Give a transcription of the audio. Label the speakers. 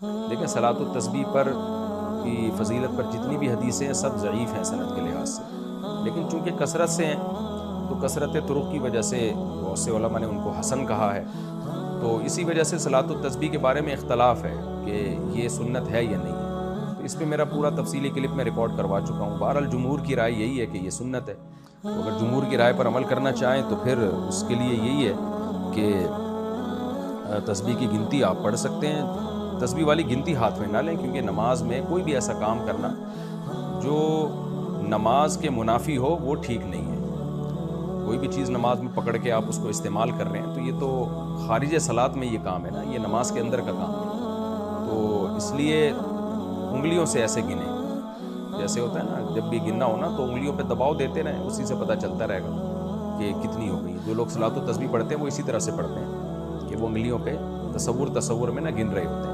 Speaker 1: دیکھیں صلاۃ التسبیح پر کی فضیلت پر جتنی بھی حدیثیں ہیں سب ضعیف ہیں سند کے لحاظ سے، لیکن چونکہ کثرت سے ہیں تو کثرت طرق کی وجہ سے بہت سے علماء نے ان کو حسن کہا ہے، تو اسی وجہ سے صلاۃ التسبیح کے بارے میں اختلاف ہے کہ یہ سنت ہے یا نہیں ہے۔ تو اس پہ میرا پورا تفصیلی کلپ میں ریکارڈ کروا چکا ہوں۔ بہرحال جمہور کی رائے یہی ہے کہ یہ سنت ہے، تو اگر جمہور کی رائے پر عمل کرنا چاہیں تو پھر اس کے لیے یہی ہے کہ تسبیح کی گنتی آپ پڑھ سکتے ہیں، تسبیح والی گنتی ہاتھ میں نہ لیں، کیونکہ نماز میں کوئی بھی ایسا کام کرنا جو نماز کے منافی ہو وہ ٹھیک نہیں ہے۔ کوئی بھی چیز نماز میں پکڑ کے آپ اس کو استعمال کر رہے ہیں تو یہ تو خارج صلاۃ میں یہ کام ہے نا، یہ نماز کے اندر کا کام ہے، تو اس لیے انگلیوں سے ایسے گنیں، جیسے ہوتا ہے نا جب بھی گننا ہونا تو انگلیوں پہ دباؤ دیتے رہیں، اسی سے پتہ چلتا رہے گا کہ کتنی ہو گئی۔ جو لوگ صلاۃ و تسبیح پڑھتے ہیں وہ اسی طرح سے پڑھتے ہیں کہ وہ انگلیوں پہ تصور میں نہ گن رہے ہوتے ہیں۔